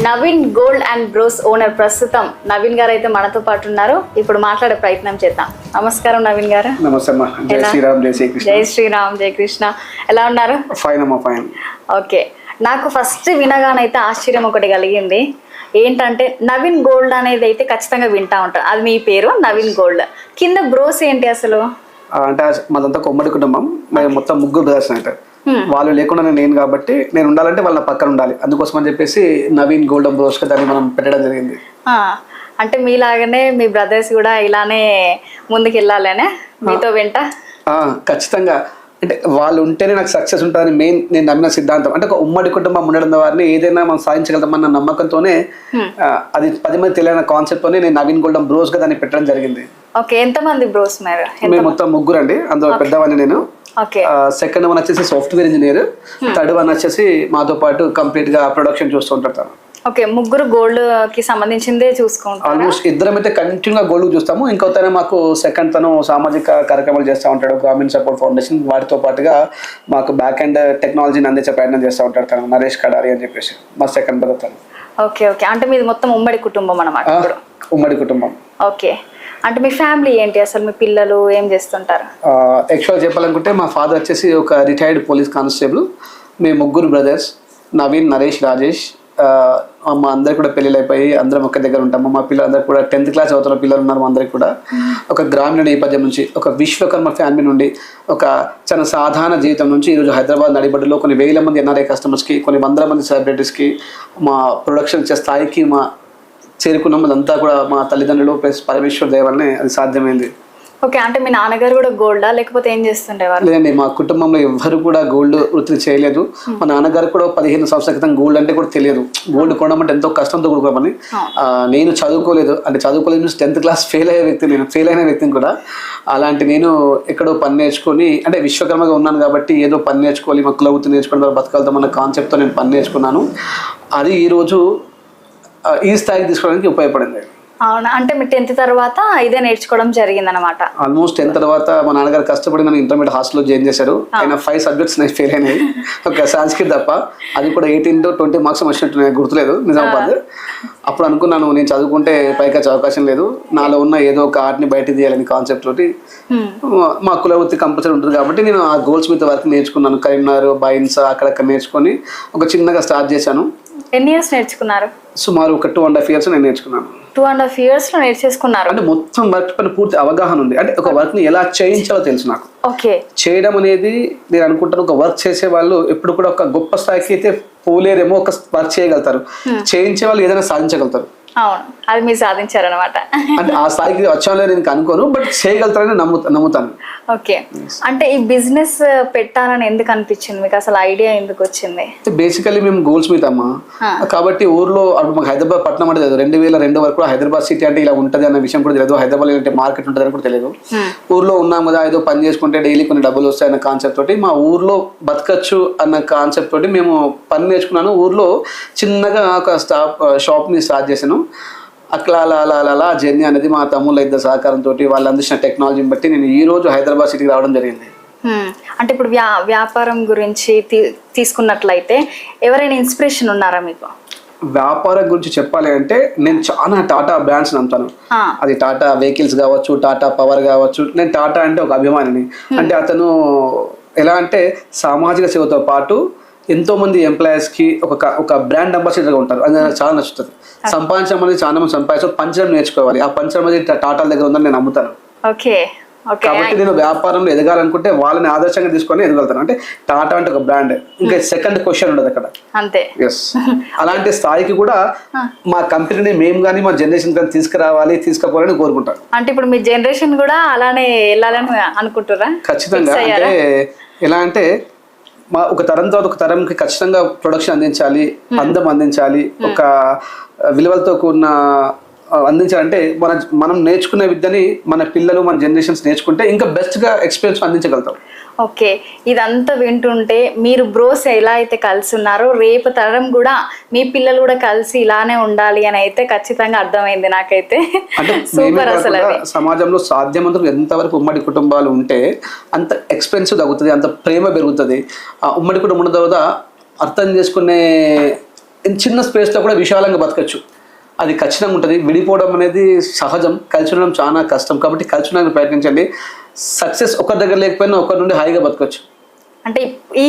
Naveen gold and bros owner ప్రస్తుతం నవీన్ గారు అయితే మనతో పాటు ఉన్నారు. ఇప్పుడు మాట్లాడే ప్రయత్నం చేద్దాం. నమస్కారం నవీన్ గారు. నమస్తే అమ్మా. జై శ్రీరామ్, జై శ్రీకృష్ణ. జై శ్రీరామ్, జై కృష్ణ. ఎలా ఉన్నారు? ఫైన్ అమ్మా, ఫైన్. ఓకే, నాకు ఫస్ట్ వినగానైతే ఆశ్చర్యం ఒకటి కలిగింది. ఏంటంటే నవీన్ గోల్డ్ అనేది అయితే ఖచ్చితంగా వింటా ఉంటాను. అది మీ పేరు నవీన్ గోల్డ్, కింద బ్రోస్ ఏంటి అసలు? అంటే మాదంతా ఉమ్మడి కుటుంబం, మేము మొత్తం ముగ్గురు బ్రదర్స్ అంటారు. వాళ్ళు లేకుండా నేను కాబట్టి నేను ఉండాలంటే వాళ్ళ పక్కన ఉండాలి. అందుకోసం అని చెప్పేసి నవీన్ గోల్డ్ అండ్ బ్రోస్ దాన్ని మనం పెట్టడం జరిగింది. అంటే మీలాగానే మీ బ్రదర్స్ కూడా ఇలానే ముందుకు వెళ్ళాలనే మీతో వెంట? ఖచ్చితంగా. అంటే వాళ్ళు ఉంటేనే నాకు సక్సెస్ ఉంటుందని మెయిన్ నేను నమ్మిన సిద్ధాంతం. అంటే ఒక ఉమ్మడి కుటుంబం ఉండడం వారిని ఏదైనా మనం సాధించగలుగుతామన్న నమ్మకంతోనే, అది 10 మంది తెలియని కాన్సెప్ట్ తోనే నేను నవీన్ గోల్డ్ అండ్ బ్రోస్ గా దాన్ని పెట్టడం జరిగింది. ఓకే, ఎంతమంది బ్రోస్ మీరు? మేము మొత్తం ముగ్గురు అండి. అందులో పెద్దవాడిని నేను, సెకండ్ వన్ వచ్చేసి సాఫ్ట్వేర్ ఇంజనీర్, థర్డ్ వన్ వచ్చేసి మాతో పాటు కంప్లీట్ గా ప్రొడక్షన్ చూస్తూ ఉంటారు. ఓకే, ముగ్గురు గోల్డ్ కి సంబంధించిందే చూసుకుంటారు. ఆల్మోస్ట్ ఇద్దరం అయితే కంటిన్యూగా గోల్డ్ చూస్తాము. ఇంకొకతనే మాకు సెకండ్ తను సామాజిక కార్యక్రమాలు చేస్తూ ఉంటాడు, గవర్నమెంట్ సపోర్ట్ ఫౌండేషన్. వాటితో పాటుగా మాకు బ్యాక్ అండ్ టెక్నాలజీని అందించే ప్రయత్నం చేస్తూ ఉంటాడు తను, నరేష్ కడారి అని చెప్పేసి మా సెకండ్ బ్రదర్ తను. ఓకే ఓకే, అంటే మీది మొత్తం ఉమ్మడి కుటుంబం అన్నమాట? ఉమ్మడి కుటుంబం. ఓకే, అంటే మీ ఫ్యామిలీ ఏంటి అసలు? మీ పిల్లలు ఏం చేస్తుంటారు? యాక్చువల్గా చెప్పాలనుకుంటే మా ఫాదర్ వచ్చేసి ఒక రిటైర్డ్ పోలీస్ కానిస్టేబుల్. మేము ముగ్గురు బ్రదర్స్, నవీన్, నరేష్, రాజేష్. మా అందరికి కూడా పెళ్ళిళ్ళు అయిపోయి అందరం ఒక్క దగ్గర ఉంటాము. మా పిల్లలందరూ కూడా 10th క్లాస్ అవుతున్న పిల్లలు ఉన్నారు. మా అందరికి కూడా ఒక గ్రామీణ నేపథ్యం నుంచి, ఒక విశ్వకర్మ ఫ్యామిలీ నుండి, ఒక చాలా సాధారణ జీవితం నుంచి ఈరోజు హైదరాబాద్ నడిబడ్డలో కొన్ని వేల మంది ఎన్ఆర్ఐ కస్టమర్స్కి, కొన్ని వందల మంది సెలబ్రిటీస్కి మా ప్రొడక్షన్ ఇచ్చే స్థాయికి మా చేరుకున్నాం. అదంతా కూడా మా తల్లిదండ్రులు ప్లస్ పరమేశ్వర దయ వల్లనే అది సాధ్యమైంది. ఓకే, అంటే మీ నాన్నగారు కూడా గోల్డా లేకపోతే ఏం చేస్తుండేవారు? లేదండి, మా కుటుంబంలో ఎవ్వరు కూడా గోల్డ్ వృత్తి చేయలేదు. మా నాన్నగారు కూడా 15 సంవత్సరాల క్రితం గోల్డ్ అంటే కూడా తెలియదు. గోల్డ్ కొనడం అంటే ఎంతో కష్టంతో కూడుకోమని. నేను చదువుకోలేదు, అంటే చదువుకోలేదు మీన్స్ 10th క్లాస్ ఫెయిల్ అయ్యే వ్యక్తి, నేను ఫెయిల్ అయిన వ్యక్తిని కూడా. అలాంటి నేను ఎక్కడో పని నేర్చుకొని, అంటే విశ్వకర్మగా ఉన్నాను కాబట్టి ఏదో పని నేర్చుకోవాలి, మా కుల వృత్తి నేర్చుకోవడం ద్వారా బతకగలుగుతామన్న కాన్సెప్ట్తో నేను పని నేర్చుకున్నాను. అది ఈరోజు ఈ స్థాయికి తీసుకోవడానికి ఉపయోగపడింది. అవునా, అంటే మీ 10th తర్వాత ఇదే నేర్చుకోవడం జరిగింది అనమాట? ఆల్మోస్ట్ 10th తర్వాత మా నాన్నగారు కష్టపడి నన్ను ఇంటర్మీడియట్ హాస్టల్లో జాయిన్ చేశారు. ఆయన 5 సబ్జెక్ట్స్ నేను ఫెయిల్ అయినాయి, ఒక సంస్కృత్ తప్ప. అది కూడా 18 to 20 మార్క్స్ వచ్చినట్టు నాకు గుర్తులేదు, నిజామాబాద్. అప్పుడు అనుకున్నాను నేను చదువుకుంటే పైకి వచ్చే అవకాశం లేదు, నాలో ఉన్న ఏదో ఒక ఆర్ట్ని బయట తీయాలని కాన్సెప్ట్ తోటి. మా కుల వృత్తి కంపల్సరీ ఉంటుంది కాబట్టి నేను ఆ గోల్డ్ స్మిత్ వరకు నేర్చుకున్నాను. కరీంనగర్, బైన్స్ అక్కడక్కడ నేర్చుకొని ఒక చిన్నగా స్టార్ట్ చేశాను. ఎన్ని ఇయర్స్ నేర్చుకున్నారు? సుమారు ఒక 2.5 years నేను నేర్చుకున్నాను. 2.5 years లో నేర్చేసుకున్నారు? అంటే మొత్తం వర్క్ పైన పూర్తి అవగాహన ఉంది. అంటే ఒక వర్క్ ని ఎలా చేయించాలో తెలుసు నాకు. ఓకే, చేయడం అనేది నేను అనుకుంటాను, ఒక వర్క్ చేసే వాళ్ళు ఎప్పుడు కూడా ఒక గొప్ప స్థాయికి అయితే పోలేరేమో, ఒక వర్క్ చేయగలుగుతారు. చేయించే వాళ్ళు ఏదైనా సాధించగలుగుతారు. అవును, అది మీరు సాధించారనమాట. అంటే ఆ స్థాయికి వచ్చాలో నేను అనుకోను, బట్ చేయగలుగుతారని నమ్ముతాను. ఓకే, అంటే ఈ బిజినెస్ పెట్టాలని ఎందుకు అనిపించింది మీకు? అసలు ఐడియా ఎందుకు వచ్చింది? బేసికలీ మేము గోల్డ్ స్మిత్ అమ్మా, కాబట్టి ఊర్లో మాకు హైదరాబాద్ పట్టణం అంటే 2002 వరకు హైదరాబాద్ సిటీ అంటే ఇలా ఉంటుంది అన్న విషయం కూడా తెలియదు. హైదరాబాద్ అంటే మార్కెట్ ఉంటుంది అని కూడా తెలియదు. ఊర్లో ఉన్నాం కదా, ఏదో పని చేసుకుంటే డైలీ కొన్ని డబ్బులు వస్తాయి అన్న కాన్సెప్ట్ తోటి, మా ఊర్లో బతకచ్చు అన్న కాన్సెప్ట్ తోటి మేము పని నేర్చుకున్నాను. ఊర్లో చిన్నగా ఒక షాప్ని స్టార్ట్ చేశాను. అట్లా అలా జర్నీ అనేది మా తమ్ముళ్ళ ఇద్దరు సహకారంతో, వాళ్ళు అందించిన టెక్నాలజీని బట్టి నేను ఈ రోజు హైదరాబాద్ సిటీకి రావడం జరిగింది. అంటే ఇప్పుడు వ్యాపారం గురించి తీసుకున్నట్లయితే ఎవరైనా ఇన్స్పిరేషన్ ఉన్నారా మీకు? వ్యాపారం గురించి చెప్పాలి అంటే నేను చాలా టాటా బ్రాండ్స్ నమ్ముతాను. అది టాటా వెహికల్స్ కావచ్చు, టాటా పవర్ కావచ్చు. నేను టాటా అంటే ఒక అభిమానిని. అంటే అతను ఎలా అంటే సామాజిక సేవతో పాటు ఎంతో మంది ఎంప్లాయీస్ కి ఒక బ్రాండ్ అంబాసిడర్గా ఉంటారు. అది నాకు చాలా నచ్చుతుంది. సంపాదించడం అనేది చాలా మంది సంపాదించడం, పంచడం నేర్చుకోవాలి. ఆ పంచడం అనేది టాటాల దగ్గర ఉందని నేను నమ్ముతాను. కాబట్టి నేను వ్యాపారంలో ఎదగాలనుకుంటే వాళ్ళని ఆదర్శంగా తీసుకొని ఎదగలుగుతాను. అంటే టాటా అంటే ఒక బ్రాండ్, ఇంకా సెకండ్ క్వశ్చన్ ఉండదు అక్కడ. అంతే. ఎస్, అలాంటి స్థాయికి కూడా మా కంపెనీని మేము కానీ మా జనరేషన్ కానీ తీసుకుపోవాలని కోరుకుంటాను. అంటే ఇప్పుడు మీ జనరేషన్ కూడా అలానే వెళ్ళాలని అనుకుంటారా? ఖచ్చితంగా. అంటే ఎలా అంటే ఒక తరం తర్వాత ఒక తరంకి ఖచ్చితంగా ప్రొడక్షన్ అందించాలి, అందం అందించాలి, ఒక విలువలతో కూడిన అందించాలంటే మనం నేర్చుకునే విద్యని మన పిల్లలు, మన జనరేషన్స్ నేర్చుకుంటే ఇంకా బెస్ట్గా ఎక్స్పీరియన్స్ అందించగలుగుతాం. ఓకే, ఇదంతా వింటుంటే మీరు బ్రోస్ ఎలా అయితే కలిసి ఉన్నారో రేపు తరం కూడా మీ పిల్లలు కూడా కలిసి ఇలానే ఉండాలి అని అయితే ఖచ్చితంగా అర్థమైంది నాకైతే. సూపర్. అసలు సమాజంలో సాధ్యమంతా ఎంతవరకు ఉమ్మడి కుటుంబాలు ఉంటే అంత ఎక్స్పెన్సివ్ తగ్గుతుంది, అంత ప్రేమ పెరుగుతుంది. ఉమ్మడి కుటుంబం ఉన్న తర్వాత అర్థం చేసుకునే చిన్న స్పేస్లో కూడా విశాలంగా బతకచ్చు. అది ఖచ్చితంగా ఉంటుంది. విడిపోవడం అనేది సహజం, కలిసి ఉండడం చాలా కష్టం. కాబట్టి కలిసి ఉండడానికి ప్రయత్నించండి. సక్సెస్ ఒకరి దగ్గర లేకపోయినా ఒకరి నుండి హాయిగా బతకచ్చు. అంటే ఈ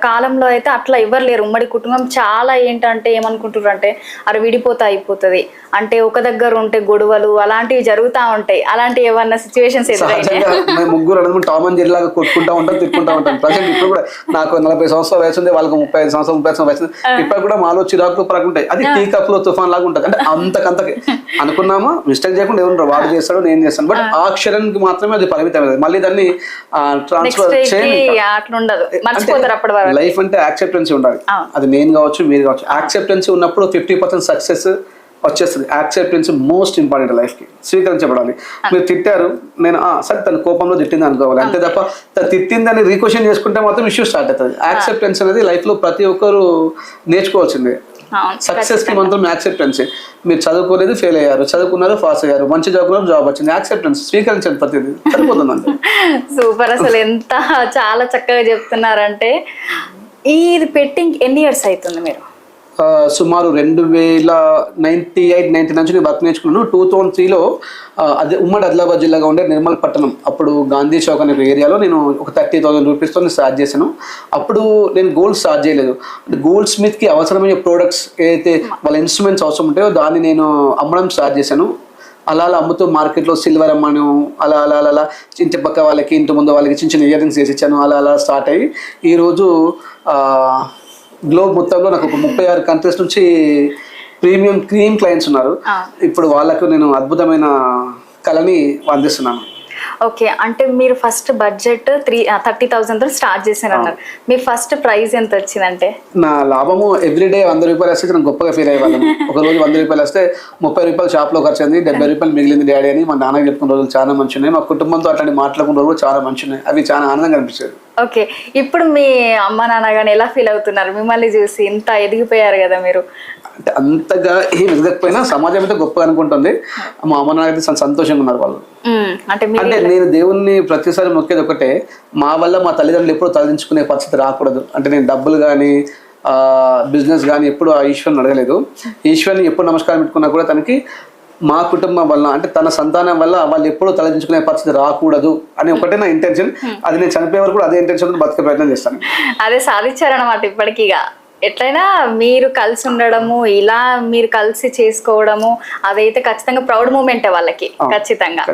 కాలంలో అయితే అట్లా ఎవరు లేరు. ఉమ్మడి కుటుంబం చాలా ఏంటంటే ఏమనుకుంటున్నారు అంటే అరే విడిపోతా అయిపోతుంది అంటే ఒక దగ్గర ఉంటే గొడవలు అలాంటివి జరుగుతూ ఉంటాయి. అలాంటి ఏమన్నా సిచ్యువేషన్స్ సహజంగా మేము ముగ్గురు అడుగు టామ్ అండ్ జెర్రీ లాగా కొట్టుకుంటా ఉంటాం, తిట్టుకుంటా ఉంటాం. ప్రజెంట్ ఇప్పుడు కూడా నాకు 40 సంవత్సరాల వయసు ఉంది, వాళ్ళకి 35 సంవత్సరాలు 30 సంవత్సరాల వయసు. ఇప్పుడు కూడా మాలో చిరాకులు పరకుంటాయి. అది టీ కప్ లో తుఫాన్ లాగా ఉంటుంది. అంటే అంతకంతకి అనుకున్నామా మిస్టేక్ చేయకుండా ఎవరు వాడు చేస్తాడు నేను చేస్తాను, బట్ ఆ క్షణానికి మాత్రమే అది పరిమితమైనది. మళ్ళీ దాన్ని ట్రాన్స్ఫర్ చేయండి. లైఫ్ అంటే యాక్సెప్టెన్సీ ఉండాలి. అది నేను కావచ్చు మీరు కావచ్చు. యాక్సెప్టెన్సీ ఉన్నప్పుడు 50% సక్సెస్ వచ్చేస్తుంది. యాక్సెప్టెన్సీ మోస్ట్ ఇంపార్టెంట్ లైఫ్ కి. స్వీకరించబడాలి. మీరు తిట్టారు, నేను సరే తన కోపంలో తిట్టింది అనుకోవాలి, అంతే తప్ప తను తిట్టిందని రీక్వెషన్ చేసుకుంటే మాత్రం ఇష్యూ స్టార్ట్ అవుతుంది. యాక్సెప్టెన్స్ అనేది లైఫ్ లో ప్రతి ఒక్కరు నేర్చుకోవాల్సిందే. సక్సెస్ కి మాత్రం యాక్సెప్టెన్సీ. మీరు చదువుకోలేదు, ఫెయిల్ అయ్యారు, చదువుకున్నారు, పాస్ అయ్యారు, మంచి చదువుకున్నారు, జాబ్ వచ్చింది. యాక్సెప్టెన్స్ స్వీకరించండి, ప్రతిదీ సరిపోతుంది అంతే. సూపర్. అసలు ఎంత చాలా చక్కగా చెప్తున్నారంటే. ఇది పెట్టి ఎన్ని ఇయర్స్ అవుతుంది మీరు? సుమారు 2098-99 నుంచి నేను వర్క్ నేర్చుకున్నాను. 2003లో అదే ఉమ్మడి ఆదిలాబాద్ జిల్లాగా ఉండే నిర్మల్ పట్టణం, అప్పుడు గాంధీ చౌక్ అనే ఏరియాలో నేను ఒక 30,000 రూపీస్తో నేను స్టార్ట్ చేశాను. అప్పుడు నేను గోల్డ్ స్టార్ట్ చేయలేదు. గోల్డ్ స్మిత్కి అవసరమైన ప్రోడక్ట్స్ ఏదైతే వాళ్ళ ఇన్స్ట్రుమెంట్స్ అవసరం ఉంటాయో దాన్ని నేను అమ్మడం స్టార్ట్ చేశాను. అలా అమ్ముతూ మార్కెట్లో సిల్వర్ అమ్మాను. అలా అలా అలా ఇంటి పక్క వాళ్ళకి, ఇంటి ముందు వాళ్ళకి చిన్న చిన్న ఇయర్ రింగ్స్ వేసి ఇచ్చాను. అలా స్టార్ట్ అయ్యి ఈరోజు గ్లోబ్ మొత్తంలో నాకు ఒక 36 కంట్రీస్ నుంచి ప్రీమియం క్రీమ్ క్లయింట్స్ ఉన్నారు. ఇప్పుడు వాళ్ళకు నేను అద్భుతమైన కళని అందిస్తున్నాను. ఓకే, అంటే మీరు ఫస్ట్ బడ్జెట్ 30,000తో స్టార్ట్ చేశారు అన్నారు. మీ ఫస్ట్ ప్రైస్ ఎంత వచ్చిందంటే? నా లాభము ఎవ్రీడే 100 రూపాయలు వస్తే నేను గొప్పగా ఫీల్ అయ్యేవాళ్ళం. ఒక రోజు 100 రూపాయలు వస్తే 30 రూపాయలు షాప్లో ఖర్చు అయింది, 70 రూపాయలు మిగిలింది డాడీ అని మా నాన్నకి చెప్పుకున్న రోజులు చాలా మంచి ఉన్నాయి. మా కుటుంబంతో అట్లాంటి మాట్లాడుకున్న రోజులు చాలా మంచి ఉన్నాయి. అవి చాలా ఆనందంగా అనిపించేది. ఓకే, ఇప్పుడు మీ అమ్మ నాన్న కానీ ఎలా ఫీల్ అవుతున్నారు మిమ్మల్ని చూసి? ఇంత ఎదిగిపోయారు కదా మీరు. అంటే అంతగా ఏం ఎదగకపోయినా సమాజం అయితే గొప్పగా అనుకుంటుంది. మా అమ్మ నాన్న అయితే సంతోషంగా ఉన్నారు వాళ్ళు. అంటే నేను దేవుణ్ణి ప్రతిసారి మొక్కేది ఒకటే, మా వల్ల మా తల్లిదండ్రులు ఎప్పుడు తలదించుకునే పరిస్థితి రాకూడదు. అంటే నేను డబ్బులు కానీ బిజినెస్ కానీ ఎప్పుడు ఆ ఈశ్వరుని అడగలేదు. ఈశ్వరుని ఎప్పుడు నమస్కారం పెట్టుకున్నా కూడా తనకి మా కుటుంబం వల్ల, అంటే తన సంతానం వల్ల వాళ్ళు ఎప్పుడూ తలదించుకునే పరిస్థితి రాకూడదు అని ఒకటే నా ఇంటెన్షన్. అది నేను చనిపోయే వరకు కూడా అదే ఇంటెన్షన్ బతికే ప్రయత్నం చేస్తాను. అదే సాధించారనమాట. ఇప్పటికీగా ఎట్లయినా మీరు కలిసి ఉండడము, ఇలా మీరు కలిసి చేసుకోవడము అదైతే ఖచ్చితంగా ప్రౌడ్ మూమెంటే వాళ్ళకి, ఖచ్చితంగా.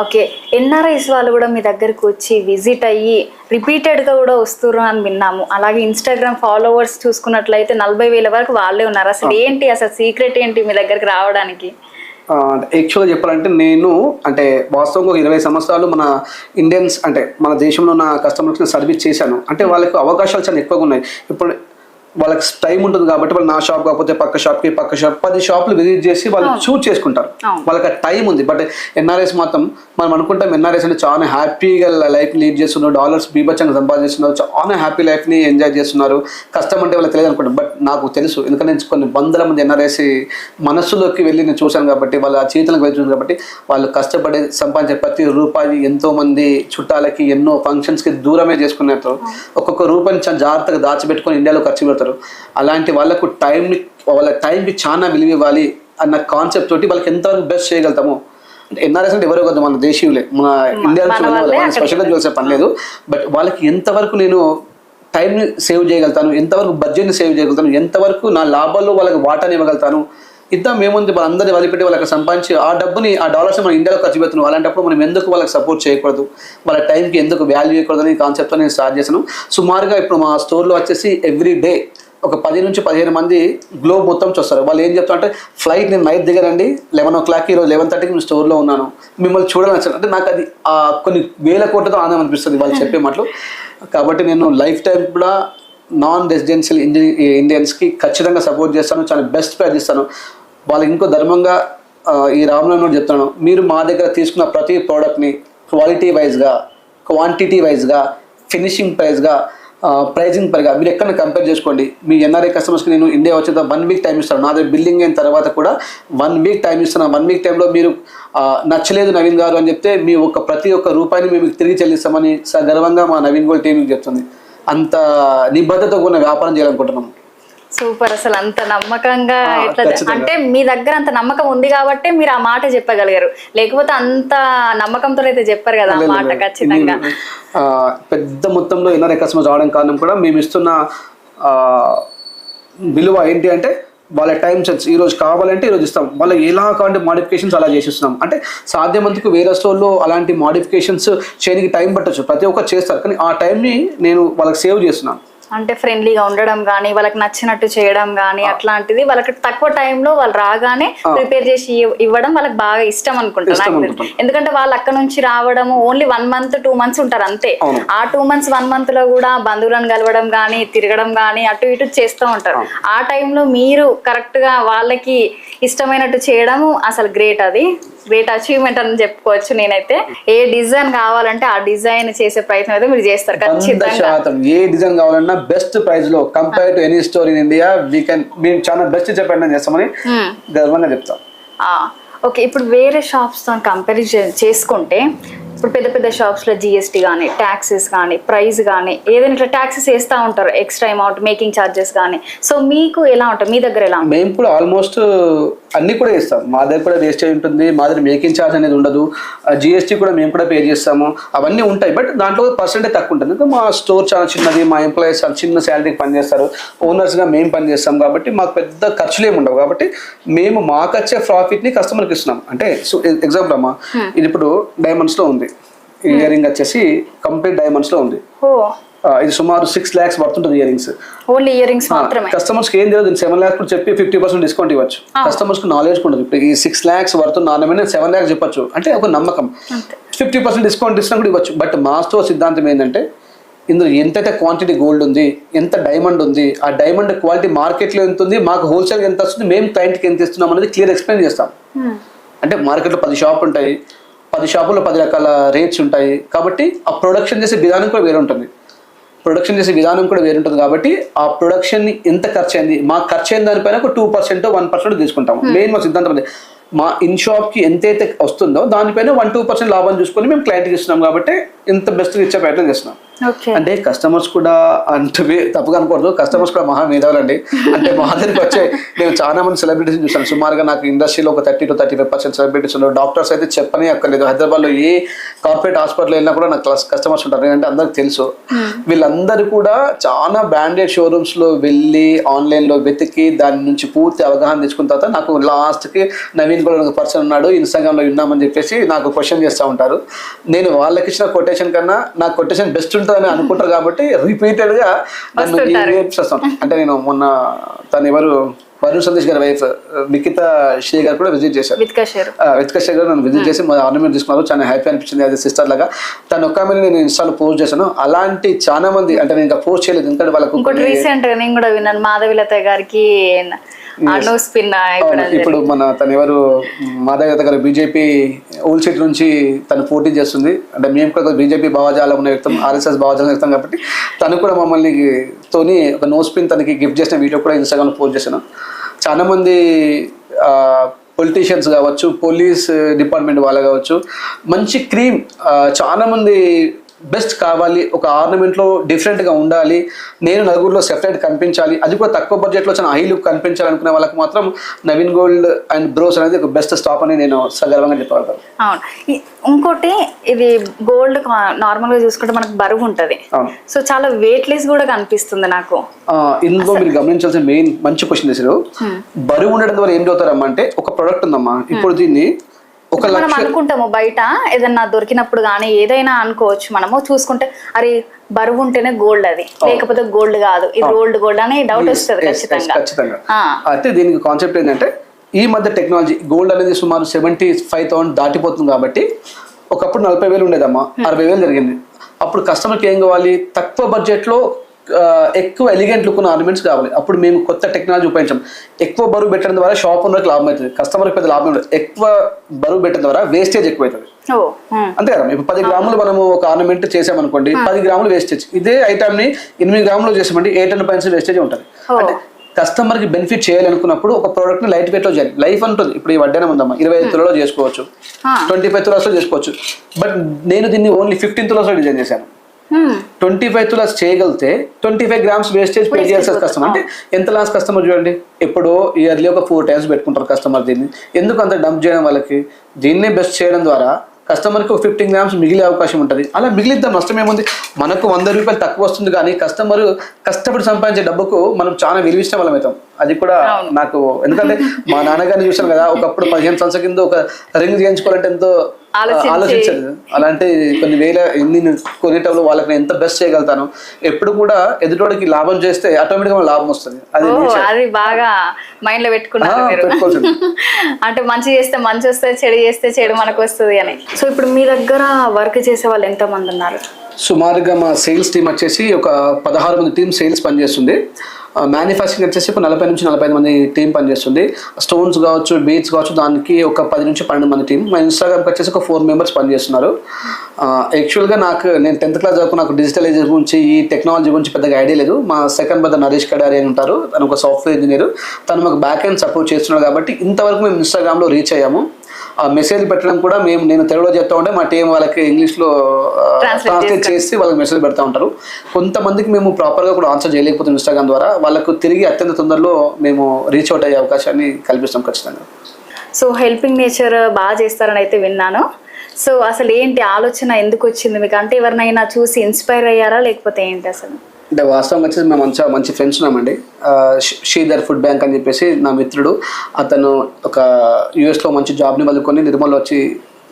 ఓకే, ఎన్ఆర్ఐస్ వాళ్ళు కూడా మీ దగ్గరకు వచ్చి విజిట్ అయ్యి రిపీటెడ్గా కూడా వస్తున్నారు అని విన్నాము. అలాగే ఇన్స్టాగ్రామ్ ఫాలోవర్స్ చూసుకున్నట్లయితే 40,000 వరకు వాళ్ళే ఉన్నారు. అసలు ఏంటి, అసలు సీక్రెట్ ఏంటి మీ దగ్గరికి రావడానికి? యాక్చువల్గా చెప్పాలంటే నేను అంటే వాస్తవంగా 20 సంవత్సరాలు మన ఇండియన్స్ అంటే మన దేశంలో ఉన్న కస్టమర్స్ని సర్వీస్ చేశాను. అంటే వాళ్ళకి అవకాశాలు చాలా ఎక్కువగా ఉన్నాయి. ఇప్పుడు వాళ్ళకి టైం ఉంటుంది కాబట్టి వాళ్ళు నా షాప్ కాకపోతే పక్క షాప్కి 10 షాపులు విజిట్ చేసి వాళ్ళు చూస్ చేసుకుంటారు. వాళ్ళకి ఆ టైం ఉంది. బట్ ఎన్ఆర్ఐస్ మాత్రం మనం అనుకుంటాం ఎన్ఆర్ఐస్ అంటే చాలా హ్యాపీగా లైఫ్ లీడ్ చేస్తున్నారు, డాలర్స్ బీభత్సంగా సంపాదిస్తున్నారు, చాలా హ్యాపీ లైఫ్ని ఎంజాయ్ చేస్తున్నారు. కష్టం అంటే వాళ్ళకి తెలియదు అనుకుంటాం. బట్ నాకు తెలుసు, ఎందుకంటే నేను కొన్ని వందల మంది ఎన్ఆర్ఐస్ మనస్సులోకి వెళ్ళి నేను చూశాను కాబట్టి, వాళ్ళ ఆ జీవితంలోకి వెళ్ళి చూసాను కాబట్టి, వాళ్ళు కష్టపడి సంపాదించే ప్రతి రూపాయి ఎంతో మంది చుట్టాలకి ఎన్నో ఫంక్షన్స్కి దూరమే చేసుకున్నారు. ఒక్కొక్క రూపాయిని చాలా జాగ్రత్తగా దాచిపెట్టుకొని ఇండియాలో ఖర్చు పెడతారు. అలాంటి వాళ్ళకు వాళ్ళ టైంకి చాలా విలువ ఇవ్వాలి అన్న కాన్సెప్ట్ తోటి వాళ్ళకి ఎంతవరకు బెస్ట్ చేయగలుగుతాము. అంటే ఎన్ఆర్ఎస్ అంటే ఎవరో కదా మన దేశీయులే, మన ఇండియాలో స్పెషల్గా చూసే పని లేదు. బట్ వాళ్ళకి ఎంతవరకు నేను టైంని సేవ్ చేయగలుగుతాను, ఎంతవరకు బడ్జెట్ని సేవ్ చేయగలుగుతాను, ఎంతవరకు నా లాభాల్లో వాళ్ళకి వాటాని ఇవ్వగలుగుతాను. ఇద్దాం మేముంది, మన అందరినీ వదిలిపెట్టి వాళ్ళకి సంపాదించి ఆ డబ్బుని ఆ డాలర్స్ మనం ఇండియాలో ఖర్చు పెడుతున్నాం. అలాంటప్పుడు మనం ఎందుకు వాళ్ళకి సపోర్ట్ చేయకూడదు, వాళ్ళ టైంకి ఎందుకు వాల్యూ ఇవ్వకూడదు అనే కాన్సెప్ట్తో నేను స్టార్ట్ చేశాను. సుమారుగా ఇప్పుడు మా స్టోర్లో వచ్చేసి ఎవ్రీ డే ఒక 10 నుంచి 15 మంది గ్లోబ్ మొత్తం చూస్తారు. వాళ్ళు ఏం చెప్తారు అంటే ఫ్లైట్ నేను నైట్ దిగరండి, 11 o'clock ఈరోజు 11:30కి నేను స్టోర్లో ఉన్నాను, మిమ్మల్ని చూడాలని. అంటే నాకు అది కొన్ని వేల కోట్లతో ఆనందం అనిపిస్తుంది వాళ్ళు చెప్పే మాటలు. కాబట్టి నేను లైఫ్ టైం కూడా నాన్ రెసిడెన్షియల్ ఇండియన్స్కి ఖచ్చితంగా సపోర్ట్ చేస్తాను, చాలా బెస్ట్ ప్రైజ్ ఇస్తాను. వాళ్ళకి ఇంకో ధర్మంగా ఈ రామనాథ్ చెప్తాను, మీరు మా దగ్గర తీసుకున్న ప్రతి ప్రోడక్ట్ని క్వాలిటీ వైజ్గా, క్వాంటిటీ వైజ్గా, ఫినిషింగ్ ప్రైజ్గా, ప్రైజింగ్ పరంగా మీరు ఎక్కడ కంపేర్ చేసుకోండి. మీ ఎన్ఆర్ఐ కస్టమర్స్కి నేను ఇండియా వచ్చేదా 1 week టైం ఇస్తాను. నా దగ్గర బిల్లింగ్ అయిన తర్వాత కూడా 1 week టైం ఇస్తాను. 1 week టైంలో మీరు నచ్చలేదు నవీన్ గారు అని చెప్తే మీ ప్రతి ఒక్క రూపాయిని మేము తిరిగి చెల్లిస్తామని గర్వంగా మా నవీన్ గోల్డ్ టీం చెప్తుంది. అంత నిబద్ధతతో ఉన్న వ్యాపారం చేయాలనుకుంటున్నాము. సూపర్. అసలు అంత నమ్మకంగా ఎట్లా ఖచ్చితంగా. అంటే మీ దగ్గర అంత నమ్మకం ఉంది కాబట్టి మీరు ఆ మాట చెప్పగలిగారు, లేకపోతే అంత నమ్మకంతో అయితే చెప్పారు కదా ఆ మాట. ఖచ్చితంగా పెద్ద మొత్తంలో ఎన్నో కస్టమర్స్ రావడం కారణం కూడా మేము ఇస్తున్న విలువ ఏంటి అంటే వాళ్ళ టైం సెన్స్. ఈ రోజు కావాలంటే ఈ రోజు ఇస్తాం, వాళ్ళకి ఎలా కావాలంటే మాడిఫికేషన్స్ అలా చేసిస్తున్నాం. అంటే సాధ్యమంతకు వేరే స్టోర్లో అలాంటి మాడిఫికేషన్స్ చేయడానికి టైం పట్టచ్చు, ప్రతి ఒక్కరు చేస్తారు, కానీ ఆ టైంని నేను వాళ్ళకి సేవ్ చేస్తున్నాను. అంటే ఫ్రెండ్లీగా ఉండడం కానీ, వాళ్ళకి నచ్చినట్టు చేయడం కానీ, అట్లాంటిది వాళ్ళకి తక్కువ టైంలో వాళ్ళు రాగానే ప్రిపేర్ చేసి ఇవ్వడం వాళ్ళకి బాగా ఇష్టం అనుకుంటా నాకు. ఎందుకంటే వాళ్ళు అక్కడ నుంచి రావడము ఓన్లీ 1 month 2 months ఉంటారు అంతే. ఆ 2 months 1 month లో కూడా బంధువులను కలవడం కానీ, తిరగడం కానీ, అటు ఇటు చేస్తూ ఉంటారు. ఆ టైంలో మీరు కరెక్ట్ గా వాళ్ళకి ఇష్టమైనట్టు చేయడము అసలు గ్రేట్. అది గ్రేట్ అచీవ్మెంట్ అని చెప్పుకోవచ్చు. నేనైతే ఏ డిజైన్ కావాలంటే ఆ డిజైన్ చేసే ప్రయత్నం అయితే మీరు చేస్తారు ఖచ్చితంగా. ఏ డిజైన్ కావాలన్నా బెస్ట్ ప్రైస్ లో compare to any store in India మేము చాలా బెస్ట్ చెప్పండి చేస్తామని గర్వంగా చెప్తాం. ఓకే, ఇప్పుడు వేరే షాప్స్ తో కంపారిజన్ చేసుకుంటే ఇప్పుడు పెద్ద పెద్ద షాప్స్లో జిఎస్టీ కానీ, ట్యాక్సెస్ కానీ, ప్రైస్ కానీ, ఏదైనా ఇట్లా ట్యాక్సెస్ వేస్తూ ఉంటారు, ఎక్స్ట్రా అమౌంట్, మేకింగ్ ఛార్జెస్ కానీ. సో మీకు ఎలా ఉంటుంది, మీ దగ్గర ఎలా ఉంటుంది? మేము కూడా ఆల్మోస్ట్ అన్ని కూడా వేస్తాం. మా దగ్గర కూడా వేస్టేజ్ ఉంటుంది, మా దగ్గర మేకింగ్ ఛార్జ్ అనేది ఉండదు, జిఎస్టీ కూడా మేము కూడా పే చేస్తాము, అవన్నీ ఉంటాయి. బట్ దాంట్లో పర్సెంటేజ్ తక్కువ ఉంటుంది. ఎందుకంటే మా స్టోర్ చాలా చిన్నది, మా ఎంప్లాయీస్ చిన్న శాలరీకి పనిచేస్తారు, ఓనర్స్గా మేము పనిచేస్తాం కాబట్టి మాకు పెద్ద ఖర్చులు ఏమి ఉండవు. కాబట్టి మేము మాకు వచ్చే ప్రాఫిట్ని కస్టమర్కి ఇస్తున్నాం. అంటే ఎగ్జాంపుల్ అమ్మా, ఇది ఇప్పుడు డైమండ్స్లో ఉంది, ఇయర్ రింగ్ వచ్చేసి కంప్లీట్ డైమండ్స్లో ఉంది, ఇది సుమారు 6 lakhs పడుతుంటుంది earrings. Only earrings మాత్రమే. కస్టమర్స్ కి ఏం తెలియదు, 7 lakhs కూడా చెప్పి 50% డిస్కౌంట్ ఇవ్వచ్చు. కస్టమర్స్ కు నాలెడ్జ్ ఉండదు. ఇప్పుడు ఈ 6 lakhs పడుతున్న ఆర్నమెంట్ 7 lakhs చెప్పొచ్చు అంటే ఒక నమ్మకం. 50% డిస్కౌంట్ ఇచ్చినా కూడా ఇవ్వచ్చు. బట్ మా స్టోర్ సిద్ధాంతం ఏంటంటే ఇందులో ఎంతైతే క్వాంటిటీ గోల్డ్ ఉంది, ఎంత డైమండ్ ఉంది, ఆ డైమండ్ క్వాలిటీ మార్కెట్లో ఎంత ఉంది, మాకు హోల్సేల్ ఎంత వస్తుంది, మేము క్లయింట్కి ఎంత ఇస్తున్నాం అనేది క్లియర్ ఎక్స్ప్లెయిన్ చేస్తాం. అంటే మార్కెట్లో 10 షాపులు ఉంటాయి, 10 షాపుల్లో 10 రకాల రేట్స్ ఉంటాయి. కాబట్టి ఆ ప్రొడక్షన్ చేసే విధానం కూడా వేరే ఉంటుంది. కాబట్టి ఆ ప్రొడక్షన్ని ఎంత ఖర్చు అయింది, మాకు ఖర్చు అయిన దానిపైన ఒక 2% 1% తీసుకుంటాము. మెయిన్ మా సిద్ధాంతం అదే. మా ఇన్ షాప్కి ఎంతైతే వస్తుందో దానిపైన 1-2% లాభం చూసుకొని మేము క్లయింట్కి ఇస్తున్నాం. కాబట్టి ఇంత బెస్ట్గా ఇచ్చే ప్రయత్నం చేస్తున్నాం. అంటే కస్టమర్స్ కూడా అంటే తప్పుగా అనుకోవద్దు, కస్టమర్స్ కూడా మహా మేధావులండి. అంటే మా దగ్గరికి వచ్చే నేను చాలా మంది సెలబ్రిటీస్ చూసాను. సుమారుగా నాకు ఇండస్ట్రీలో ఒక 30 to 35% సెలబ్రిటీస్ ఉన్నారు. డాక్టర్స్ అయితే చెప్పనే అక్కర్లేదు. హైదరాబాద్లో ఏ కార్పొరేట్ హాస్పిటల్ వెళ్ళినా కూడా నాకు కస్టమర్స్ ఉంటారు. ఏంటంటే అందరికి తెలుసు. వీళ్ళందరూ కూడా చాలా బ్రాండెడ్ షోరూమ్స్లో వెళ్ళి ఆన్లైన్లో వెతికి దాని నుంచి పూర్తి అవగాహన తెచ్చుకున్న తర్వాత నాకు లాస్ట్కి నవీన్ కూడా ఒక పర్సన్ ఉన్నాడు, ఇన్స్టాగ్రామ్లో విన్నామని చెప్పేసి నాకు క్వశ్చన్ చేస్తూ ఉంటారు. నేను వాళ్ళకి ఇచ్చిన కొటేషన్ కన్నా నాకు కొటేషన్ బెస్ట్ ఉంటుందని అనుకుంటారు. కాబట్టి రిపీటెడ్గా నన్ను అంటే నేను మొన్న తను ఎవరు వరుణ్ సందేశ్ గారి వైఫ్ నిఖితా శ్రీ గారు కూడా విజిట్ చేశారు. విత్కా శ్రీ గారు నన్ను విజిట్ చేసి మా ఆర్నమెంట్ తీసుకున్నారు. చాలా హ్యాపీ అనిపించింది. అది సిస్టర్ లాగా తను ఒక్క మీద నేను ఇన్స్టాలో పోస్ట్ చేశాను. అలాంటి చాలా మంది అంటే నేను ఇంకా పోస్ట్ చేయలేదు, ఎందుకంటే వాళ్ళకు రీసెంట్ గా నేను కూడా విన్నాను మాధవిలత గారికి ఇప్పుడు మన తను ఎవరు మాధవిలత గారు బీజేపీ ఓల్డ్ సీట్ నుంచి తను పోటీ చేస్తుంది. అంటే మేము కూడా బీజేపీ భావజాలం ఉన్న వ్యక్తం, ఆర్ఎస్ఎస్ భావజాలం వ్యక్తం. కాబట్టి తను కూడా మమ్మల్ని తోని ఒక నోస్ పిన్ తనకి గిఫ్ట్ చేసిన వీడియో కూడా ఇన్స్టాగ్రామ్లో పోస్ట్ చేశాను. చాలా మంది పొలిటీషియన్స్ కావచ్చు, పోలీస్ డిపార్ట్మెంట్ వాళ్ళు కావచ్చు, మంచి క్రీమ్ చాలా మంది బెస్ట్ కావాలి, ఒక ఆర్నమెంట్లో డిఫరెంట్గా ఉండాలి, నేను నలుగురిలో సెపరేట్ కనిపించాలి, అది కూడా తక్కువ బడ్జెట్లో చాలా హై లుక్ కనిపించాలనుకునే వాళ్ళకి మాత్రం నవీన్ గోల్డ్ అండ్ బ్రోస్ అనేది ఒక బెస్ట్ స్టాప్ అని నేను సగర్వంగా చెప్పగలుగుతాను. అవును. ఇంకోటి ఇది గోల్డ్ నార్మల్గా చూసుకుంటే మనకు బరువు ఉంటుంది, సో చాలా వెయిట్ లెస్ కూడా కనిపిస్తుంది నాకు. ఇందులో మీరు గమనించాల్సిన మెయిన్ మంచి క్వశ్చన్ చేశారు. బరువు ఉండడం ద్వారా ఏం చదువుతారమ్మా అంటే ఒక ప్రోడక్ట్ ఉందమ్మా, ఇప్పుడు దీన్ని మనం అనుకుంటాము బయట ఏదన్నా దొరికినప్పుడు కానీ ఏదైనా అనుకోవచ్చు మనము చూసుకుంటే అరే బరువు ఉంటేనే గోల్డ్, అది లేకపోతే గోల్డ్ కాదు, ఇది గోల్డ్ అని డౌట్ వస్తుంది ఖచ్చితంగా. అయితే దీనికి కాన్సెప్ట్ ఏంటంటే ఈ మధ్య టెక్నాలజీ గోల్డ్ అనేది సుమారు 75,000 దాటిపోతుంది. కాబట్టి ఒకప్పుడు 40,000 ఉండేదమ్మా, 60,000 జరిగింది. అప్పుడు కస్టమర్కి ఏం కావాలి, తక్కువ బడ్జెట్లో ఎక్కువ ఎలిగెంట్ లుక్ ఉన్న ఆర్నమెంట్స్ కావాలి. అప్పుడు మేము కొత్త టెక్నాలజీ ఉపయోగించాం. ఎక్కువ బరువు పెట్టడం ద్వారా షాప్ ఓనర్కి లాభం అవుతుంది, కస్టమర్కి పెద్ద లాభం ఉంటుంది. ఎక్కువ బరువు పెట్టడం ద్వారా వేస్టేజ్ ఎక్కువ అవుతుంది. అంతే కదా. ఇప్పుడు 10 గ్రాములు మనము ఒక ఆర్నమెంట్ చేసామనుకోండి, 10 గ్రాములు వేస్టేజ్. ఇదే ఐటమ్ని 8 గ్రాములు చేసామంటే 8% వేస్టేజ్ ఉంటుంది. అంటే కస్టమర్కి బెనిఫిట్ చేయాలనుకున్నప్పుడు ఒక ప్రోడక్ట్ని లైట్ వెయిట్లో చేయాలి. లైఫ్ ఉంటుంది. ఇప్పుడు ఈ వడ్డేనం ఉందమ్మా, 25 తులాలో చేసుకోవచ్చు, 25 తులాస్లో చేసుకోవచ్చు. బట్ నేను దీన్ని ఓన్లీ 15 తులాస్లో డిజైన్ చేశాను. 25 తులాస్ చేయగలిగితే 25 గ్రామ్స్ వేస్టేజ్ పే చేయాల్సిన కస్టమర్. అంటే ఎంత లాస్ కస్టమర్ చూడండి, ఎప్పుడో ఇయర్లీ ఒక 4 times పెట్టుకుంటారు కస్టమర్ దీన్ని. ఎందుకు అంత డంప్ చేయడం వాళ్ళకి? దీన్నే బెస్ట్ చేయడం ద్వారా కస్టమర్కి ఒక 15 గ్రామ్స్ మిగిలే అవకాశం ఉంటుంది. అలా మిగిలిద్దాం, నష్టం ఏముంది? మనకు 100 రూపాయలు తక్కువ వస్తుంది, కానీ కస్టమర్ కష్టపడి సంపాదించే డబ్బుకు మనం చాలా విలువించిన వాళ్ళం అవుతాం. అది కూడా నాకు, ఎందుకంటే మా నాన్నగారిని చూసాను కదా, ఒకప్పుడు 15 సంవత్సరాల కింద ఒక రింగ్ చేయించుకోవాలంటే ఎంతో ఆలోచించారు. అలాంటి కొన్ని వేల ఎన్ని కొనేటప్పుడు వాళ్ళకి నేను ఎంత బెస్ట్ చేయగలుగుతాను. ఎప్పుడు కూడా ఎదుటోడికి లాభం చేస్తే ఆటోమేటిక్ గా లాభం వస్తుంది. అది బాగా మైండ్ లో పెట్టుకున్నారు. అంటే మంచి చేస్తే మంచి వస్తుంది, చెడు చేస్తే చెడు మనకు వస్తుంది అని. సో ఇప్పుడు మీ దగ్గర వర్క్ చేసే వాళ్ళు ఎంత మంది ఉన్నారు? సుమారుగా మా సేల్స్ టీం వచ్చేసి ఒక 16 మంది టీం సేల్స్ పనిచేస్తుంది. మ్యానుఫ్యాక్చరింగ్ వచ్చేసి ఒక 40 నుంచి 45 మంది టీం పనిచేస్తుంది. స్టోన్స్ కావచ్చు, బీడ్స్ కావచ్చు, దానికి ఒక 10 నుంచి 12 మంది టీం. మా ఇన్స్టాగ్రామ్కి వచ్చేసి ఒక 4 మెంబర్స్ పనిచేస్తున్నారు. యాక్చువల్గా నేను 10th క్లాస్ వరకు నాకు డిజిటలైజేషన్ గురించి, ఈ టెక్నాలజీ గురించి పెద్దగా ఐడియా లేదు. మా సెకండ్ బ్రదర్ నరేష్ కడారి అని ఉంటారు, తను ఒక సాఫ్ట్వేర్ ఇంజనీర్. తను మాకు బ్యాక్ ఎండ్ సపోర్ట్ చేస్తున్నారు కాబట్టి ఇంతవరకు మేము ఇన్స్టాగ్రామ్లో రీచ్ అయ్యాము. ఆ మెసేజ్ పెట్టడం కూడా నేను తెలుగులో చెప్తా ఉంటే మా టీం వాళ్ళకి ఇంగ్లీష్లో ట్రాన్స్లేట్ చేసి వాళ్ళకి మెసేజ్ పెడతా ఉంటారు. కొంతమందికి మేము ప్రాపర్గా కూడా ఆన్సర్ చేయలేకపోతాం ఇన్స్టాగ్రామ్ ద్వారా. వాళ్ళకు తిరిగి అత్యంత తొందరలో మేము రీచ్ అవుట్ అయ్యే అవకాశాన్ని కల్పిస్తాం ఖచ్చితంగా. సో హెల్పింగ్ నేచర్ బాగా చేస్తారని అయితే విన్నాను. సో అసలు ఏంటి ఆలోచన ఎందుకు వచ్చింది మీకు? అంటే ఎవరినైనా చూసి ఇన్స్పైర్ అయ్యారా, లేకపోతే ఏంటి అసలు? అంటే వాస్తవం వచ్చేసి మేము మంచి ఫ్రెండ్స్ ఉన్నామండి. శ్రీధర్ ఫుడ్ బ్యాంక్ అని చెప్పేసి నా మిత్రుడు, అతను ఒక యుఎస్లో మంచి జాబ్ని వదులుకొని నిర్మల్లో వచ్చి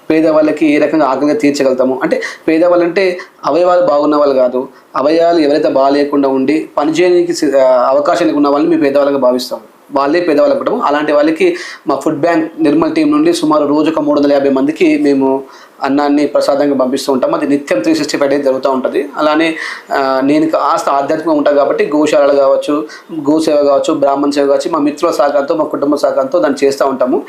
పేదవాళ్ళకి ఏ రకంగా ఆకలిగా తీర్చగలుగుతాము. అంటే పేదవాళ్ళు అంటే అవయవాలు బాగున్న వాళ్ళు కాదు, అవయవాలు ఎవరైతే బాగాలేకుండా ఉండి పనిచేయడానికి అవకాశాలు ఉన్న వాళ్ళని మేము పేదవాళ్ళగా భావిస్తాము. వాళ్ళే పేదవాళ్ళు అనుకుంటాము. అలాంటి వాళ్ళకి మా ఫుడ్ బ్యాంక్ నిర్మల్ టీం నుండి సుమారు రోజుకు 350 మందికి మేము అన్నాన్ని ప్రసాదంగా పంపిస్తూ ఉంటాం. అది నిత్యం 365 డేస్ జరుగుతూ ఉంటుంది. అలానే నేను కాస్త ఆధ్యాత్మికంగా ఉంటాను కాబట్టి గోశాలలు కావచ్చు, గోసేవ కావచ్చు, బ్రాహ్మణ సేవ కావచ్చు, మా మిత్రుల సహకారంతో, మా కుటుంబ సహకారంతో దాన్ని చేస్తూ ఉంటాము.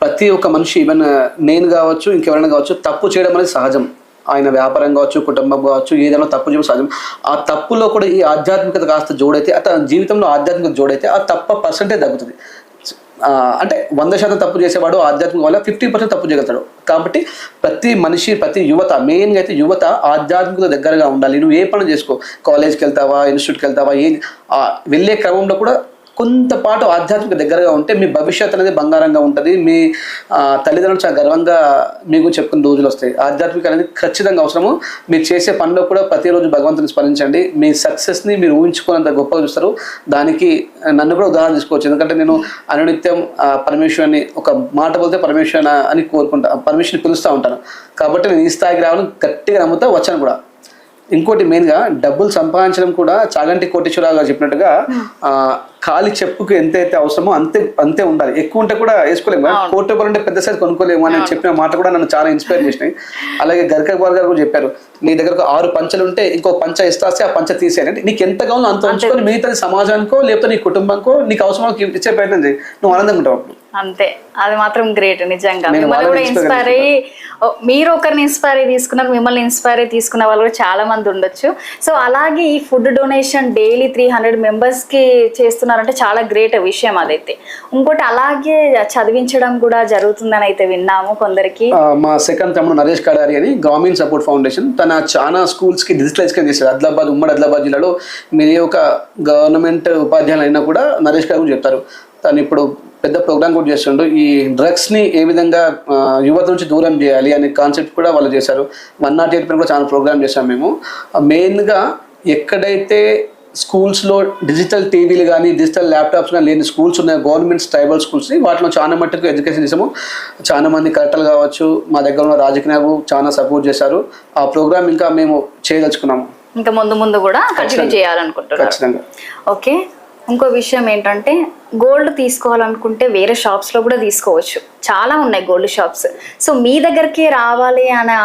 ప్రతి ఒక్క మనిషి, ఈవెన్ నేను కావచ్చు, ఇంకెవరైనా కావచ్చు, తప్పు చేయడం అనేది సహజం. ఆయన వ్యాపారం కావచ్చు, కుటుంబం కావచ్చు, ఏదైనా తప్పు చేయడం సహజం. ఆ తప్పులో కూడా ఈ ఆధ్యాత్మికత కాస్త జోడైతే, అతని జీవితంలో ఆధ్యాత్మికత జోడైతే ఆ తప్ప పర్సెంటేజ్ తగ్గుతుంది. అంటే 100% తప్పు చేసేవాడు ఆధ్యాత్మిక వల్ల 50% తప్పు చేయగలుగుతాడు. కాబట్టి ప్రతి మనిషి, ప్రతి యువత, మెయిన్గా అయితే యువత ఆధ్యాత్మికత దగ్గరగా ఉండాలి. నువ్వు ఏ పని చేసుకో, కాలేజ్కి వెళ్తావా, ఇన్స్టిట్యూట్కి వెళ్తావా, వెళ్ళే క్రమంలో కూడా కొంతపాటు ఆధ్యాత్మిక దగ్గరగా ఉంటే మీ భవిష్యత్తు అనేది బంగారంగా ఉంటుంది. మీ తల్లిదండ్రులు చాలా గర్వంగా మీకు చెప్పుకునే రోజులు వస్తాయి. ఆధ్యాత్మిక అనేది ఖచ్చితంగా అవసరము. మీరు చేసే పనిలో కూడా ప్రతిరోజు భగవంతుని స్మరించండి. మీ సక్సెస్ని మీరు ఊహించుకున్నంత గొప్పగా చూస్తారు. దానికి నన్ను కూడా ఉదాహరణ తీసుకోవచ్చు. ఎందుకంటే నేను అనునిత్యం పరమేశ్వరుని ఒక మాట పోతే పరమేశ్వర అని కోరుకుంటా, పరమేశ్వరుని పిలుస్తూ ఉంటాను. కాబట్టి నేను ఈ స్థాయికి రావాలని గట్టిగా నమ్ముతా వచ్చాను కూడా. ఇంకోటి మెయిన్గా డబ్బులు సంపాదించడం కూడా చాగంటి కోటేశ్వరరావు గారు చెప్పినట్టుగా ఖాళీ చెప్పుకు ఎంతైతే అవసరమో అంతే ఉండాలి. ఎక్కువ ఉంటే కూడా వేసుకోలేము. కోటి రూపాయలు ఉంటే పెద్ద సైజ్ కొనుక్కోలేము అని చెప్పిన మాట కూడా నన్ను చాలా ఇన్స్పైర్ చేసినాయి. అలాగే గర్కవాల్ గారు కూడా చెప్పారు, నీ దగ్గర 6 పంచలు ఉంటే ఇంకో పంచ ఇస్తాస్తే ఆ పంచ తీసేయాలంటే నీకు ఎంత కావాలో అంత ఉంచుకొని మిగతాది సమాజానికో లేకపోతే నీ కుటుంబంకో నీకు అవసరం ఇచ్చే ప్రయత్నం చేయి, నువ్వు ఆనందంగా ఉంటావు. అంతే, అది మాత్రం గ్రేట్ నిజంగా. మిమ్మల్ని కూడా ఇన్స్పైర్ అయ్యి, మీరు ఒకరిని ఇన్స్పైర్ అయ్యి తీసుకున్నారు, మిమ్మల్ని ఇన్స్పైర్ అయ్యి తీసుకున్న వాళ్ళు కూడా చాలా మంది ఉండొచ్చు. సో అలాగే ఈ ఫుడ్ డొనేషన్ డైలీ 300 మెంబర్స్కి చేస్తున్నారంటే చాలా గ్రేట్ విషయం అదైతే. ఇంకోటి అలాగే చదివించడం కూడా జరుగుతుందని అయితే విన్నాము కొందరికి. మా సెకండ్ తమ్ముడు నరేష్ కడారి అని గవర్నమెంట్ సపోర్ట్ ఫౌండేషన్, తన చాలా స్కూల్స్కి డిజిటలైజ్గా చేశారు. ఉమ్మడి ఆదిలాబాద్ జిల్లాలో మీరు ఒక గవర్నమెంట్ ఉపాధ్యాయులు అయినా కూడా నరేష్ గారు చెప్తారు. తను ఇప్పుడు పెద్ద ప్రోగ్రామ్ కూడా చేస్తుండ్రు. ఈ డ్రగ్స్ని ఏ విధంగా యువత నుంచి దూరం చేయాలి అనే కాన్సెప్ట్ కూడా వాళ్ళు చేశారు. 108 కూడా చాలా ప్రోగ్రామ్ చేశాం మేము. మెయిన్గా ఎక్కడైతే స్కూల్స్లో డిజిటల్ టీవీలు కానీ డిజిటల్ ల్యాప్టాప్స్ కానీ లేని స్కూల్స్ ఉన్నాయి, గవర్నమెంట్ ట్రైబల్ స్కూల్స్ని, వాటిలో చాలా మట్టుకు ఎడ్యుకేషన్ చేసాము. చాలా మంది కలెక్టర్లు కావచ్చు, మా దగ్గర ఉన్న రాజకీయాలు చాలా సపోర్ట్ చేశారు. ఆ ప్రోగ్రామ్ ఇంకా మేము చేయదలుచుకున్నాము. ఇంకా ముందు కూడా కంటిన్యూ చేయాలనుకుంటున్నాను. ఖచ్చితంగా. ఓకే, ఇంకో విషయం ఏంటంటే గోల్డ్ తీసుకోవాలనుకుంటే వేరే షాప్స్లో కూడా తీసుకోవచ్చు, చాలా ఉన్నాయి గోల్డ్ షాప్స్. సో మీ దగ్గరికి రావాలి అనే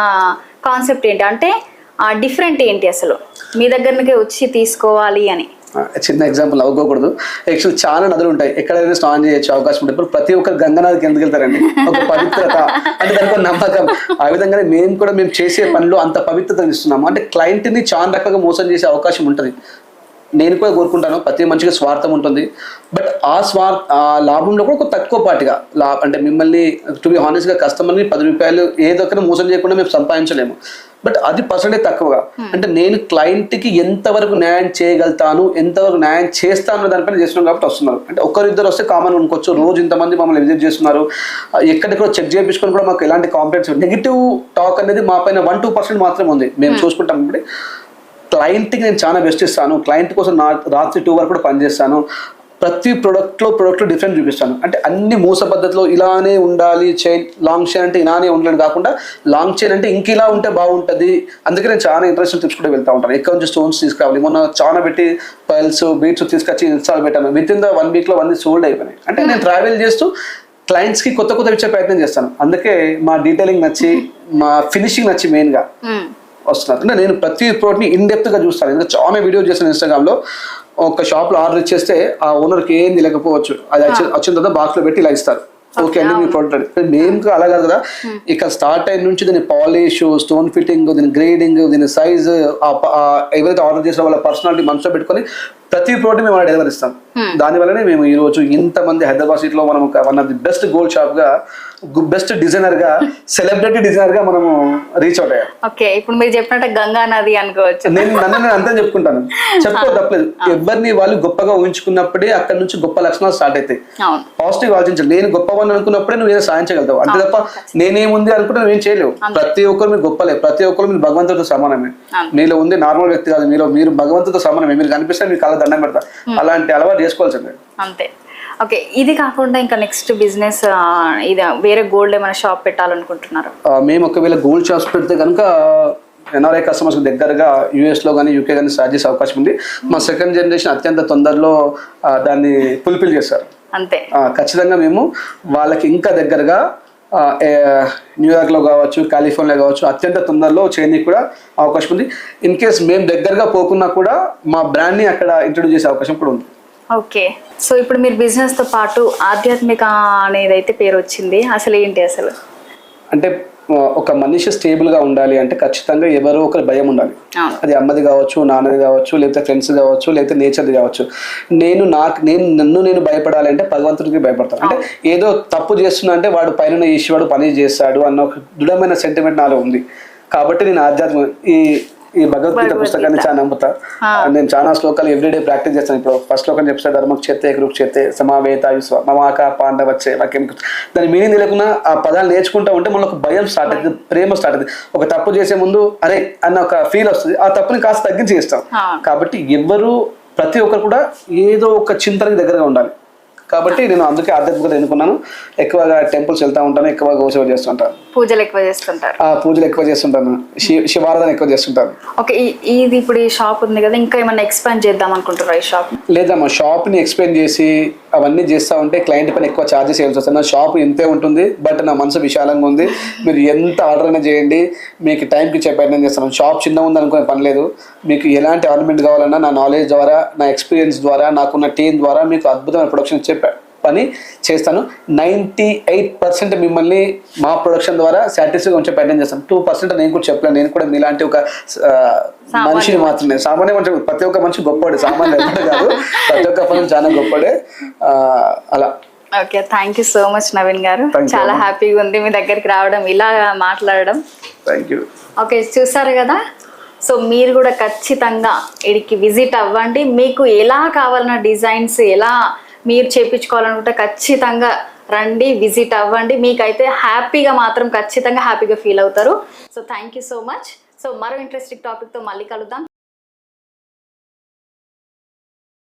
కాన్సెప్ట్ ఏంటి, అంటే డిఫరెంట్ ఏంటి అసలు మీ దగ్గరకే వచ్చి తీసుకోవాలి అని? చిన్న ఎగ్జాంపుల్ అవ్వకూడదు. యాక్చువల్ చాలా నదులు ఉంటాయి, ఎక్కడైనా స్నానం చేయొచ్చు అవకాశం ఉంటుంది. ఇప్పుడు ప్రతి ఒక్కరు గంగానదికి ఎందుకు వెళ్తారండి? ఒక పవిత్రత అంటే దానికి నమ్మకం. ఆ విధంగానే మేము చేసే పనిలో అంత పవిత్రత ఇస్తున్నాము. అంటే క్లయింట్ని చాలా రకంగా మోసం చేసే అవకాశం ఉంటుంది. నేను కూడా కోరుకుంటాను, ప్రతి మనిషికి స్వార్థం ఉంటుంది. బట్ ఆ లాభంలో కూడా ఒక తక్కువ పాటిగా అంటే మిమ్మల్ని టు బి హానెస్ట్గా కస్టమర్ని 10 రూపాయలు ఏదో ఒకటి మోసం చేయకుండా మేము సంపాదించలేము. బట్ అది పర్సెంటేజ్ తక్కువగా. అంటే నేను క్లయింట్కి ఎంతవరకు న్యాయం చేయగలుగుతాను, ఎంతవరకు న్యాయం చేస్తాను దానిపైన చేస్తున్నాం కాబట్టి వస్తున్నారు. అంటే ఒకరిద్దరు వస్తే కామన్ అనుకోవచ్చు, రోజు ఇంతమంది మమ్మల్ని విజిట్ చేస్తున్నారు, ఎక్కడెక్కడ చెక్ చేయించుకొని కూడా మాకు ఎలాంటి కాంప్లైంట్స్, నెగిటివ్ టాక్ అనేది మా పైన 1-2% మాత్రమే ఉంది. మేము చూసుకుంటాం. ఇప్పుడు క్లయింట్కి నేను చాలా బెస్ట్ ఇస్తాను, క్లయింట్ కోసం రాత్రి 2 వరకు కూడా పనిచేస్తాను, ప్రతి ప్రోడక్ట్లో డిఫరెంట్ చూపిస్తాను. అంటే అన్ని మూస పద్ధతిలో ఇలానే ఉండాలి, చైన్ లాంగ్ చైన్ అంటే ఇలానే ఉండాలని కాకుండా లాంగ్ చైన్ అంటే ఇంక ఇలా ఉంటే బాగుంటుంది. అందుకే నేను చాలా ఇంట్రెస్ట్ తెచ్చుకుంటూ వెళ్తూ ఉంటాను. ఎక్కడ నుంచి స్టోన్స్ తీసుకురావాలి, మొన్న చాలా పెట్టి పైల్స్ బీట్స్ తీసుకొచ్చి ఇన్స్టాల్ పెట్టాను. విత్ ఇన్ ద 1 వీక్లో 1 సోల్డ్ అయిపోయినాయి. అంటే నేను ట్రావెల్ చేస్తూ క్లయింట్స్కి కొత్త ఇచ్చే ప్రయత్నం చేస్తాను. అందుకే మా డీటెయిలింగ్ నచ్చి, మా ఫినిషింగ్ నచ్చి మెయిన్గా వస్తున్నారు. అంటే నేను ప్రతి ప్రోడక్ట్ని ఇన్డెప్త్గా చూస్తాను. ఎందుకంటే చాలా వీడియో చేస్తాను ఇన్స్టాగ్రామ్లో. ఒక షాప్లో ఆర్డర్ ఇచ్చేస్తే ఆ ఓనర్కి ఏం తెలియకపోవచ్చు, అది వచ్చిన తర్వాత బాక్స్లో పెట్టి ఇలా ఇస్తారు, ఓకే అండి మీ ప్రోడక్ట్. మేము అలా కాదు కదా, ఇక్కడ స్టార్ట్ అయిన నుంచి దీని పాలిష్, స్టోన్ ఫిట్టింగ్, దీని గ్రేడింగ్, దీని సైజ్, ఎవరైతే ఆర్డర్ చేసిన వాళ్ళ పర్సనాలిటీ మనసులో పెట్టుకొని ప్రతి ప్రోడక్ట్ మేము అలా డెలివరీ ఇస్తాం. దానివల్లనే మేము ఈ రోజు ఇంతమంది హైదరాబాద్ సిటీలో మనం one of the best gold shop గా, బెస్ట్ డిజైనర్ గా, సెలబ్రిటీ డిజైనర్ గా మనము రీచ్ అవుట్ అయ్యాం. ఓకే, ఇప్పుడు మీరు చెప్పినట్టు గంగా నది అనుకోవచ్చు. నేను అంతే చెప్పుకుంటాను, చెప్పుకో తప్పలేదు. ఎవరిని వాళ్ళు గొప్పగా ఊహించుకున్నప్పుడే అక్కడ నుంచి గొప్ప లక్షణాలు స్టార్ట్ అవుతాయి. పాజిటివ్ ఆలోచించాలి. నేను గొప్పవాడిని అనుకున్నప్పుడే నువ్వు ఏదో సాధించగలుగుతావు. అంతే తప్ప నేనేముంది అనుకుంటే నువ్వేం చేయలేవు. ప్రతి ఒక్కరు మీరు గొప్పలే, ప్రతి ఒక్కరు మీరు భగవంతుడితో సమానమే. మీలో ఉంది నార్మల్ వ్యక్తి కాదు, మీరు భగవంతుడితో సమానమే. మీరు కనిపిస్తే మీరు కళ్ళ దండం పెడతా. అలాంటి అలవాటు చేసుకోవాల్సిందే. అంతే. ఓకే, ఇది కాకుండా ఇంకా నెక్స్ట్ బిజినెస్ ఇది వేరే గోల్డ్ ఏమైనా షాప్ పెట్టాలనుకుంటున్నారు? మేము ఒకవేళ గోల్డ్ షాప్స్ పెడితే కనుక ఎన్ఆర్ఐ కస్టమర్స్ దగ్గరగా యూఎస్లో కానీ యూకే కానీ స్టార్ట్ చేసే అవకాశం ఉంది. మా సెకండ్ జనరేషన్ అత్యంత తొందరలో దాన్ని ఫుల్ఫిల్ చేస్తారు. అంతే, ఖచ్చితంగా మేము వాళ్ళకి ఇంకా దగ్గరగా న్యూయార్క్లో కావచ్చు, కాలిఫోర్నియా కావచ్చు, అత్యంత తొందరలో చేయడానికి కూడా అవకాశం ఉంది. ఇన్ కేస్ మేము దగ్గరగా పోకున్నా కూడా మా బ్రాండ్ని అక్కడ ఇంట్రొడ్యూస్ చేసే అవకాశం కూడా ఉంది. ఓకే, సో ఇప్పుడు మీరు బిజినెస్తో పాటు ఆధ్యాత్మిక అనేది అయితే పేరు వచ్చింది, అసలు ఏంటి అసలు? అంటే ఒక మనిషి స్టేబుల్గా ఉండాలి అంటే ఖచ్చితంగా ఎవరో ఒకరి భయం ఉండాలి. అది అమ్మది కావచ్చు, నాన్నది కావచ్చు, లేకపోతే ఫ్రెండ్స్ కావచ్చు, లేకపోతే నేచర్ది కావచ్చు. నేను భయపడాలి అంటే భగవంతుడికి భయపడతాను. అంటే ఏదో తప్పు చేస్తున్నా అంటే వాడు పైన ఈశ్వరుడు పని చేస్తాడు అన్న ఒక దృఢమైన సెంటిమెంట్ నాలో ఉంది. కాబట్టి నేను ఆధ్యాత్మిక ఈ భగవద్గీత పుస్తకాన్ని చాలా నమ్ముతా. నేను చాలా శ్లోకాలు ఎవ్రీడే ప్రాక్టీస్ చేస్తాను. ఇప్పుడు ఫస్ట్ శ్లోకం చెప్తాను, ధర్మకు చేతే కురుక్షేత్రే సమావేత విశ్వ మమాక పాండవచ్చే వాక్యం. దాని మీనింగ్ తెలియకుండా ఆ పదాలు నేర్చుకుంటా ఉంటే మనకు భయం స్టార్ట్ అవుతుంది, ప్రేమ స్టార్ట్ అవుతుంది. ఒక తప్పు చేసే ముందు అరే అన్న ఒక ఫీల్ వస్తుంది. ఆ తప్పుని కాస్త తగ్గించి చేస్తాం. కాబట్టి ఎవరు ప్రతి ఒక్కరు కూడా ఏదో ఒక చింతనకి దగ్గరగా ఉండాలి. కాబట్టి నేను అందుకే ఆధ్యాత్మికత ఎన్నుకున్నాను. ఎక్కువగా టెంపుల్స్ వెళ్తా ఉంటాను, ఎక్కువగా గోసేవ చేస్తుంటాను, పూజలు ఎక్కువ చేస్తుంటాను, శివారాధన ఎక్కువ చేస్తుంటాను. ఓకే, ఇది ఇప్పుడు ఈ షాప్ ఉంది కదా, ఇంకా ఏమైనా ఎక్స్పాండ్ చేద్దాం అనుకుంటారా ఈ షాప్? లేదమ్మా, షాప్ని ఎక్స్పాండ్ చేసి అవన్నీ చేస్తూ ఉంటే క్లయింట్ పైన ఎక్కువ ఛార్జెస్ వేయాల్సి వస్తుంది. నా షాప్ ఇంతే ఉంటుంది, బట్ నా మనసు విశాలంగా ఉంది. మీరు ఎంత ఆర్డర్ అయినా చేయండి, మీకు టైంకి ఇచ్చే ప్రయత్నం చేస్తాను. షాప్ చిన్న ఉంది అనుకునే పని లేదు. మీకు ఎలాంటి ఆర్నమెంట్ కావాలన్నా నా నాలెడ్జ్ ద్వారా, నా ఎక్స్పీరియన్స్ ద్వారా, నాకున్న టీం ద్వారా మీకు అద్భుతమైన ప్రొడక్షన్ ఇచ్చే పని చేస్తాను. 98% మిమ్మల్ని మా ప్రొడక్షన్ ద్వారా సాటిస్ఫైగా ఉంచే ప్రయత్నం చేస్తాను. 2% నేను కూడా చెప్పలేను. నేను కూడా మీలాంటి ఒక మనిషిని మాత్రమే. సామాన్య మనిషి, ప్రతి ఒక్క మనిషి గొప్పవాడే, సామాన్య కాదు, ప్రతి ఒక్క పని చాలా గొప్పవాడే. అలా. Okay, thank you so much Naveen గారు. చాలా హ్యాపీగా ఉంది మీ దగ్గరికి రావడం, ఇలా మాట్లాడడం. Thank you. ఓకే, చూసారు కదా. సో మీరు కూడా ఖచ్చితంగా ఇక్కడికి విజిట్ అవ్వండి. మీకు ఎలా కావాలన్న డిజైన్స్ ఎలా మీరు చేయించుకోవాలనుకుంటే ఖచ్చితంగా రండి, విజిట్ అవ్వండి. మీకైతే హ్యాపీగా మాత్రం ఖచ్చితంగా హ్యాపీగా ఫీల్ అవుతారు. So thank you so much. So మరో ఇంట్రెస్టింగ్ టాపిక్తో మళ్ళీ కలుద్దాం.